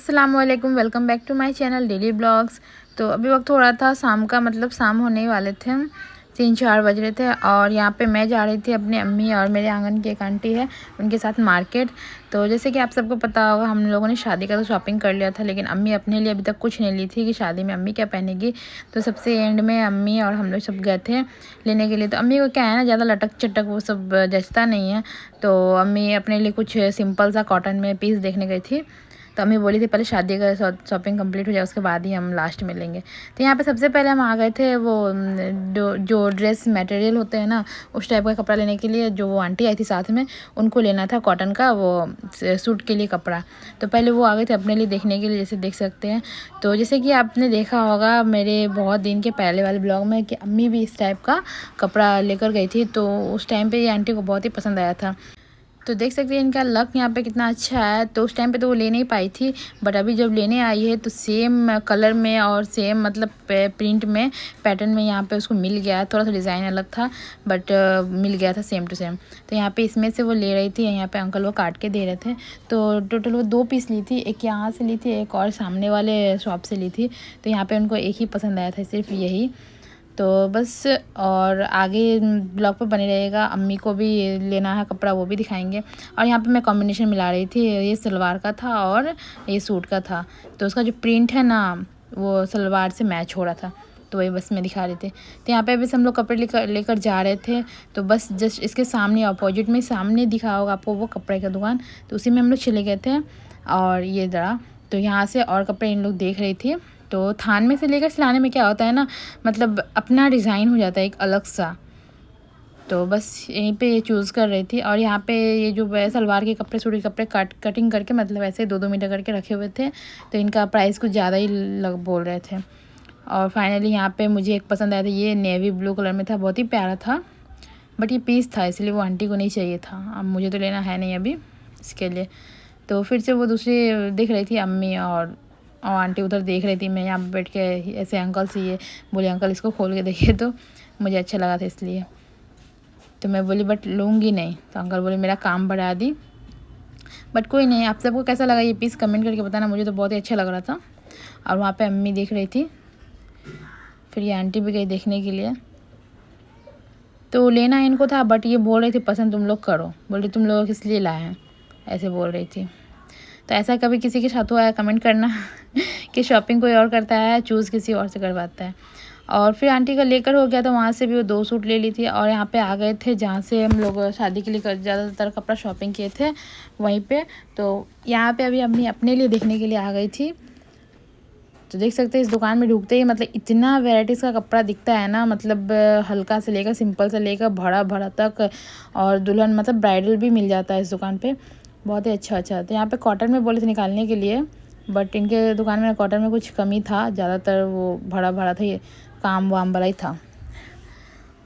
अस्सलाम वालेकुम, welcome back to my channel daily blogs. तो अभी वक्त हो रहा था शाम का, मतलब शाम होने वाले थे, 3-4 बज रहे थे। और यहाँ पे मैं जा रही थी अपनी अम्मी और मेरे आंगन की एक आंटी है उनके साथ मार्केट। तो जैसे कि आप सबको पता होगा, हम लोगों ने शादी का तो शॉपिंग कर लिया था, लेकिन अम्मी अपने लिए अभी तक कुछ नहीं ली थी कि शादी में अम्मी क्या पहनेगी। तो सबसे एंड में अम्मी और हम लोग सब गए थे लेने के लिए। तो अम्मी को क्या है ना, ज़्यादा लटक चटक वो सब जचता नहीं है। तो अम्मी अपने लिए कुछ सिंपल सा कॉटन में पीस देखने गई थी। तो अम्मी बोली थी पहले शादी का शॉपिंग कंप्लीट हो जाए, उसके बाद ही हम लास्ट में लेंगे। तो यहाँ पे सबसे पहले हम आ गए थे वो जो ड्रेस मटेरियल होते हैं ना, उस टाइप का कपड़ा लेने के लिए। जो वो आंटी आई थी साथ में, उनको लेना था कॉटन का वो सूट के लिए कपड़ा। तो पहले वो आ गए थे अपने लिए देखने के लिए, जैसे देख सकते हैं। तो जैसे कि आपने देखा होगा मेरे बहुत दिन के पहले वाले ब्लॉग में कि अम्मी भी इस टाइप का कपड़ा लेकर गई थी। तो उस टाइम पे ये आंटी को बहुत ही पसंद आया था। तो देख सकते हैं इनका लक यहाँ पे कितना अच्छा है। तो उस टाइम पे तो वो ले नहीं पाई थी, बट अभी जब लेने आई है तो सेम कलर में और सेम मतलब प्रिंट में, पैटर्न में यहाँ पे उसको मिल गया है। थोड़ा सा डिज़ाइन अलग था, बट मिल गया था सेम टू सेम। तो यहाँ पे इसमें से वो ले रही थी, यहाँ पे अंकल वो काट के दे रहे थे। तो टोटल वो 2 पीस ली थी, एक यहाँ से ली थी, एक और सामने वाले शॉप से ली थी। तो यहाँ पे उनको एक ही पसंद आया था, सिर्फ यही। तो बस, और आगे ब्लॉग पर बने रहेगा। अम्मी को भी लेना है कपड़ा, वो भी दिखाएंगे। और यहाँ पे मैं कॉम्बिनेशन मिला रही थी, ये सलवार का था और ये सूट का था। तो उसका जो प्रिंट है ना, वो सलवार से मैच हो रहा था, तो वही बस मैं दिखा रही थी। तो यहाँ पे बस हम लोग कपड़े लेकर जा रहे थे। तो बस जस्ट इसके सामने अपोजिट में सामने दिखा होगा आपको वो कपड़े का दुकान, तो उसी में हम लोग चले गए थे। और ये जरा तो यहाँ से और कपड़े इन लोग देख रही थी। तो थान में से लेकर सिलाने में क्या होता है ना, मतलब अपना डिज़ाइन हो जाता है एक अलग सा। तो बस यहीं पे ये चूज़ कर रही थी। और यहाँ पे ये जो सलवार के कपड़े, सूट के कपड़े कटिंग करके, मतलब ऐसे 2-2 मीटर करके रखे हुए थे। तो इनका प्राइस कुछ ज़्यादा ही बोल रहे थे। और फाइनली यहाँ पे मुझे एक पसंद आया था, ये नेवी ब्लू कलर में था, बहुत ही प्यारा था। बट ये पीस था, इसलिए वो आंटी को नहीं चाहिए था। अब मुझे तो लेना है नहीं अभी इसके लिए। तो फिर से वो दूसरी दिख रही थी अम्मी और आंटी उधर देख रही थी। मैं यहाँ पे बैठ के ऐसे अंकल से ये बोले, अंकल इसको खोल के देखिए। तो मुझे अच्छा लगा था इसलिए। तो मैं बोली बट लूँगी नहीं। तो अंकल बोले मेरा काम बढ़ा दी। बट कोई नहीं, आप सबको कैसा लगा ये पीस कमेंट करके बताना। मुझे तो बहुत ही अच्छा लग रहा था। और वहाँ पे अम्मी देख रही थी, फिर ये आंटी भी गई देखने के लिए। तो लेना इनको था, बट ये बोल रही थी पसंद तुम लोग करो। बोल रही तुम लोग किस लिए लाए हैं, ऐसे बोल रही थी। तो ऐसा कभी किसी के साथ हुआ है कमेंट करना कि शॉपिंग कोई और करता है, चूज़ किसी और से करवाता है। और फिर आंटी का लेकर हो गया, तो वहाँ से भी वो 2 सूट ले ली थी। और यहाँ पे आ गए थे जहाँ से हम लोग शादी के लिए ज़्यादातर कपड़ा शॉपिंग किए थे, वहीं पे। तो यहाँ पे अभी अम्मी अपने लिए देखने के लिए आ गई थी। तो देख सकते हैं इस दुकान में ढूंढते ही मतलब इतना वैराइटीज़ का कपड़ा दिखता है ना, मतलब हल्का से लेकर सिंपल से लेकर भरा भरा तक। और दुल्हन मतलब ब्राइडल भी मिल जाता है इस दुकान पे, बहुत ही अच्छा अच्छा। तो यहाँ पे कॉटन में बोले थे निकालने के लिए, बट इनके दुकान में कॉटन में कुछ कमी था, ज़्यादातर वो भरा भरा था, ये काम वाम वाला ही था।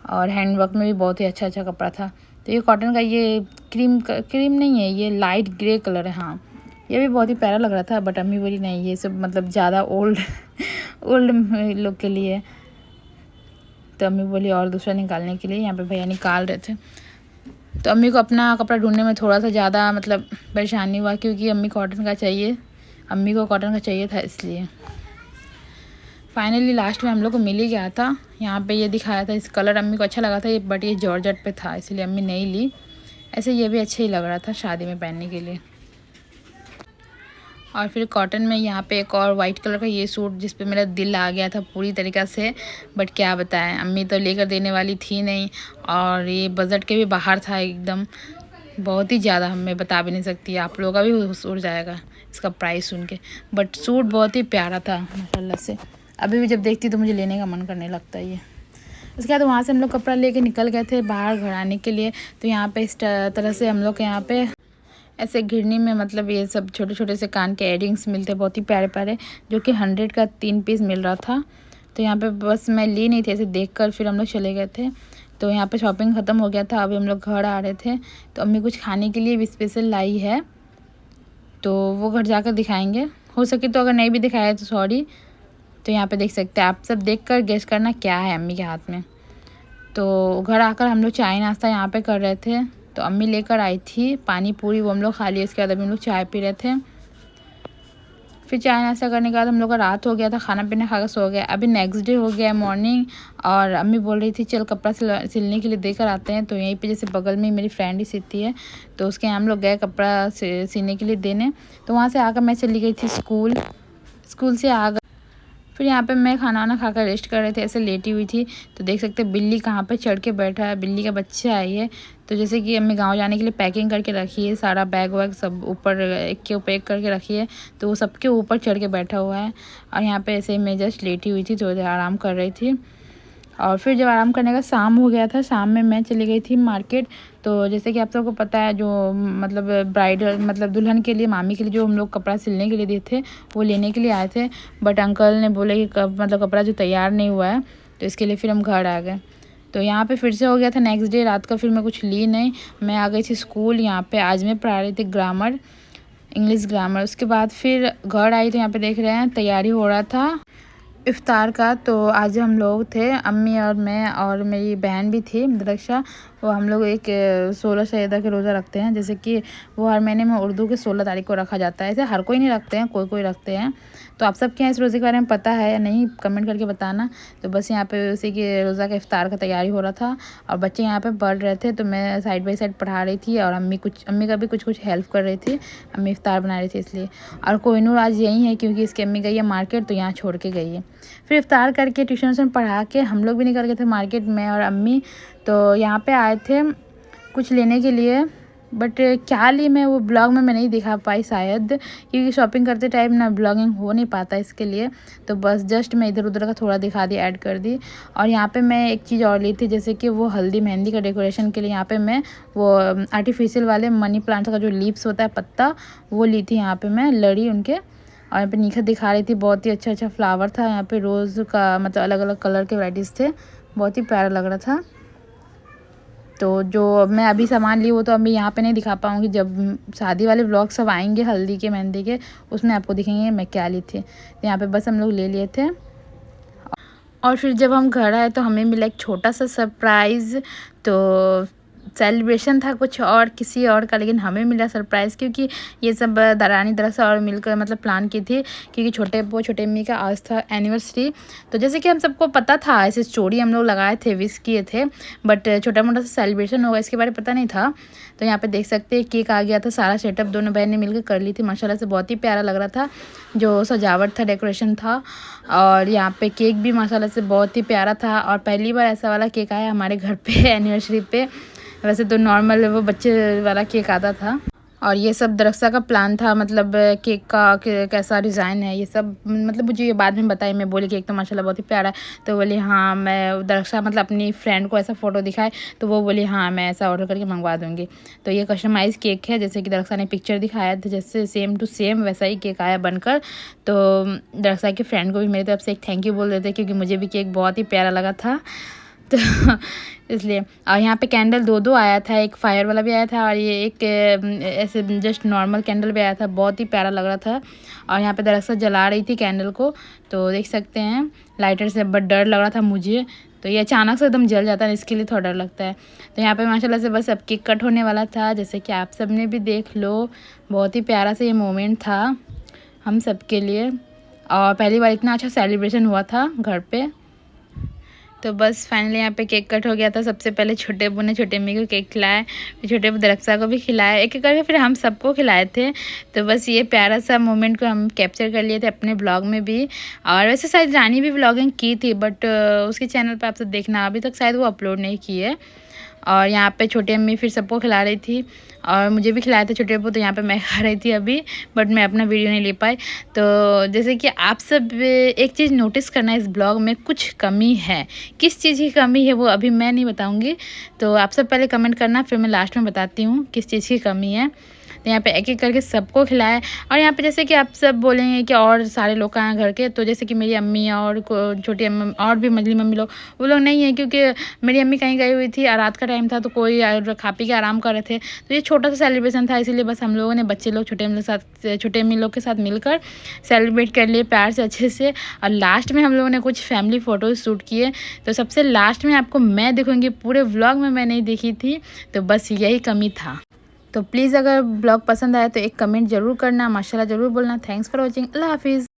और हैंडवर्क में भी बहुत ही अच्छा अच्छा कपड़ा था। तो ये कॉटन का, ये क्रीम नहीं है, ये लाइट ग्रे कलर है। हाँ, ये भी बहुत ही प्यारा लग रहा था, बट अम्मी बोली नहीं ये सब मतलब ज़्यादा ओल्ड लोग के लिए। तो अम्मी बोली और दूसरा निकालने के लिए। यहाँ पे भैया निकाल रहे थे। तो अम्मी को अपना कपड़ा ढूंढने में थोड़ा सा ज़्यादा मतलब परेशानी हुआ, क्योंकि अम्मी कॉटन का चाहिए, अम्मी को कॉटन का चाहिए था, इसलिए फाइनली लास्ट में हम लोग को मिल ही गया था। यहाँ पे ये दिखाया था, इस कलर अम्मी को अच्छा लगा था, बट ये जॉर्जेट पे था, इसलिए अम्मी नहीं ली। ऐसे ये भी अच्छा ही लग रहा था शादी में पहनने के लिए। और फिर कॉटन में यहाँ पे एक और वाइट कलर का ये सूट, जिस पे मेरा दिल आ गया था पूरी तरीक़ा से। बट क्या बताएं, अम्मी तो लेकर देने वाली थी नहीं, और ये बजट के भी बाहर था एकदम, बहुत ही ज़्यादा। मैं बता भी नहीं सकती, आप लोगों का भी उड़ जाएगा इसका प्राइस सुन के। बट सूट बहुत ही प्यारा था माशाल्लाह से। अभी भी जब देखती तो मुझे लेने का मन करने लगता है ये। उसके बाद वहाँ से हम लोग कपड़ा लेके निकल गए थे बाहर घर आने के लिए। तो यहाँ पे इस तरह से हम लोग के यहाँ पे ऐसे घिरनी में, मतलब ये सब छोटे छोटे से कान के एयरिंग्स मिलते, बहुत ही प्यारे प्यारे, जो कि 100 का 3 पीस मिल रहा था। तो यहाँ पे बस मैं ली नहीं थी, ऐसे देखकर फिर हम लोग चले गए थे। तो यहाँ पे शॉपिंग ख़त्म हो गया था, अभी हम लोग घर आ रहे थे। तो अम्मी कुछ खाने के लिए भी स्पेशल लाई है, तो वो घर जाकर दिखाएंगे। हो सके तो, अगर नहीं भी दिखाया तो सॉरी। तो यहाँ पे देख सकते हैं आप सब, देखकर गेस करना क्या है अम्मी के हाथ में। तो घर आकर हम लोग चाय नाश्ता यहाँ पे कर रहे थे। तो अम्मी लेकर आई थी पानी पूरी, वो हम लोग खा लिए। उसके बाद अभी हम लोग चाय पी रहे थे। फिर चाय नाश्ता करने के बाद हम लोग का रात हो गया था, खाना पीना खा कर सो गया। अभी नेक्स्ट डे हो गया मॉर्निंग और अम्मी बोल रही थी चल कपड़ा सिलने के लिए देकर आते हैं। तो यहीं पे जैसे बगल में मेरी फ्रेंड ही सिलती है, तो उसके यहाँ हम लोग गए कपड़ा सिलने के लिए देने। तो वहाँ से आकर मैं चली गई थी स्कूल से आ गई। फिर यहाँ पे मैं खाना वाना खाकर रेस्ट कर रही थी, ऐसे लेटी हुई थी। तो देख सकते बिल्ली कहाँ पे चढ़ के बैठा है, बिल्ली का बच्चा है ये। तो जैसे कि अम्मी गांव जाने के लिए पैकिंग करके रखी है, सारा बैग वैग सब ऊपर एक के ऊपर एक करके रखी है, तो वो सबके ऊपर चढ़ के बैठा हुआ है। और यहाँ पे ऐसे मैं जस्ट लेटी हुई थी, थोड़ी देर आराम कर रही थी। और फिर जब आराम करने का शाम हो गया था, शाम में मैं चली गई थी मार्केट। तो जैसे कि आप सबको पता है, जो मतलब ब्राइडल मतलब दुल्हन के लिए, मामी के लिए जो हम लोग कपड़ा सिलने के लिए दिए थे वो लेने के लिए आए थे। बट अंकल ने बोले कि मतलब कपड़ा जो तैयार नहीं हुआ है, तो इसके लिए फिर हम घर आ गए। तो यहाँ पे फिर से हो गया था नेक्स्ट डे रात का। फिर मैं कुछ ली नहीं, मैं आ गई थी स्कूल। यहाँ पे आज मैं पढ़ा रही थी ग्रामर, इंग्लिश ग्रामर। उसके बाद फिर घर आई तो यहाँ पे देख रहे हैं तैयारी हो रहा था इफ्तार का। तो आज हम लोग थे, अम्मी और मैं और मेरी बहन भी थी दरक्षा। वो हम लोग एक 16 शहीदा के रोज़ा रखते हैं, जैसे कि वो हर महीने में उर्दू के 16 तारीख को रखा जाता है। ऐसे हर कोई नहीं रखते हैं, कोई कोई रखते हैं। तो आप सब क्या इस रोज़े के बारे में पता है या नहीं, कमेंट करके बताना। तो बस यहाँ पे उसी के रोज़ा का इफ्तार का तैयारी हो रहा था और बच्चे यहाँ पे पढ़ रहे थे। तो मैं साइड बाई साइड पढ़ा रही थी और अम्मी का भी कुछ हेल्प कर रही थी। अम्मी इफ्तार बना रही थी इसलिए। और कोहिनूर आज यही है क्योंकि इसकी अम्मी गई है मार्केट, तो यहाँ छोड़ के गई है। फिर इफ्तार करके ट्यूशन पढ़ा के हम लोग भी निकल गए थे मार्केट में और अम्मी। तो यहाँ पे आए थे कुछ लेने के लिए, बट क्या ली मैं वो ब्लॉग में मैं नहीं दिखा पाई शायद, क्योंकि शॉपिंग करते टाइम ना ब्लॉगिंग हो नहीं पाता इसके लिए। तो बस जस्ट मैं इधर उधर का थोड़ा दिखा दी, ऐड कर दी। और यहाँ पे मैं एक चीज़ और ली थी, जैसे कि वो हल्दी मेहंदी का डेकोरेशन के लिए यहाँ पे मैं वो आर्टिफिशियल वाले मनी प्लांट का जो लीव्स होता है पत्ता, वो ली थी यहाँ पे मैं, लड़ी उनके। और यहाँ पे निखत दिखा रही थी, बहुत ही अच्छा फ्लावर था। यहाँ पे रोज़ का मतलब अलग अलग कलर के वैराइटीज़ थे, बहुत ही प्यारा लग रहा था। तो जो मैं अभी सामान ली वो तो अभी यहाँ पे नहीं दिखा पाऊँगी, जब शादी वाले व्लॉग सब आएंगे हल्दी के मेहंदी के, उसमें आपको दिखेंगे मैं क्या ली थी। तो यहाँ पे बस हम लोग ले लिए थे। और फिर जब हम घर आए तो हमें मिला एक छोटा सा सरप्राइज़। तो सेलिब्रेशन था कुछ और किसी और का, लेकिन हमें मिला सरप्राइज़, क्योंकि ये सब दरानी दरअसल और मिलकर मतलब प्लान की थी, क्योंकि छोटे अम्मी का आज था एनिवर्सरी। तो जैसे कि हम सबको पता था, ऐसे स्टोरी हम लोग लगाए थे, विश किए थे, बट छोटा मोटा सा सेलिब्रेशन होगा इसके बारे में पता नहीं था। तो यहाँ पे देख सकते हैं केक आ गया था, सारा सेटअप दोनों बहन ने मिलकर कर ली थी माशाल्लाह से, बहुत ही प्यारा लग रहा था जो सजावट था, डेकोरेशन था। और यहाँ पे केक भी माशाल्लाह से बहुत ही प्यारा था, और पहली बार ऐसा वाला केक आया हमारे घर पे एनिवर्सरी पे। वैसे तो नॉर्मल वो बच्चे वाला केक आता था। और ये सब दरख्सा का प्लान था, मतलब केक का कैसा डिज़ाइन है ये सब, मतलब मुझे ये बाद में बताई। मैं बोली केक तो माशाल्लाह बहुत ही प्यारा है। तो बोली हाँ, मैं दरख्सा मतलब अपनी फ्रेंड को ऐसा फ़ोटो दिखाए, तो वो बोली हाँ मैं ऐसा ऑर्डर करके मंगवा दूँगी। तो ये कस्टमाइज़ केक है, जैसे कि दरख्सा ने पिक्चर दिखाया था, जैसे सेम टू सेम वैसा ही केक आया बनकर। तो दरख्सा की फ्रेंड को भी मेरी तरफ से एक थैंक यू बोल देते, क्योंकि मुझे भी केक बहुत ही प्यारा लगा था। तो इसलिए। और यहाँ पे कैंडल दो आया था, एक फायर वाला भी आया था और ये एक ऐसे जस्ट नॉर्मल कैंडल भी आया था, बहुत ही प्यारा लग रहा था। और यहाँ पे दरअसल जला रही थी कैंडल को, तो देख सकते हैं लाइटर से, बट डर लग रहा था मुझे, तो ये अचानक से एकदम जल जाता है, इसके लिए थोड़ा डर लगता है। तो यहाँ पे माशाल्लाह से बस अब केक कट होने वाला था, जैसे कि आप सब ने भी देख लो, बहुत ही प्यारा सा ये मोमेंट था हम सब के लिए। और पहली बार इतना अच्छा सेलिब्रेशन हुआ था घर पे। तो बस फाइनली यहाँ पे केक कट हो गया था। सबसे पहले छोटे अब्बू ने छोटे अम्मी को केक खिलाया, फिर छोटे अब्बू दरख्सा को भी खिलाया, एक एक करके फिर हम सबको खिलाए थे। तो बस ये प्यारा सा मोमेंट को हम कैप्चर कर लिए थे अपने ब्लॉग में भी। और वैसे शायद रानी भी ब्लॉगिंग की थी, बट उसके चैनल पर आप सब देखना, अभी तक शायद वो अपलोड नहीं की है। और यहाँ पे छोटी अम्मी फिर सबको खिला रही थी और मुझे भी खिलाए थे छोटे अब्बू, तो यहाँ पे मैं खा रही थी अभी, बट मैं अपना वीडियो नहीं ले पाई। तो जैसे कि आप सब एक चीज़ नोटिस करना, इस ब्लॉग में कुछ कमी है। किस चीज़ की कमी है वो अभी मैं नहीं बताऊँगी, तो आप सब पहले कमेंट करना, फिर मैं लास्ट में बताती हूँ किस चीज़ की कमी है। तो यहाँ पे एक एक करके सबको खिलाया। और यहाँ पे जैसे कि आप सब बोलेंगे कि और सारे लोग कहाँ घर के, तो जैसे कि मेरी अम्मी और छोटी अम्मी और भी मजली मम्मी लोग, वो लोग नहीं है, क्योंकि मेरी अम्मी कहीं गई हुई थी और रात का टाइम था, तो कोई खा पी के आराम कर रहे थे। तो ये छोटा सा सेलिब्रेशन था, इसीलिए बस हम लोगों ने बच्चे लोग छोटे अम्मी लोग के साथ मिलकर सेलिब्रेट कर लिए प्यार से अच्छे से। और लास्ट में हम लोगों ने कुछ फैमिली फ़ोटोज़ शूट किए, तो सबसे लास्ट में आपको मैं दिखूँगी, पूरे व्लॉग में मैं नहीं दिखी थी, तो बस यही कमी था। तो प्लीज़ अगर ब्लॉग पसंद आया तो एक कमेंट ज़रूर करना, माशाल्लाह ज़रूर बोलना। Thanks for watching. अल्लाह हाफ़िज़।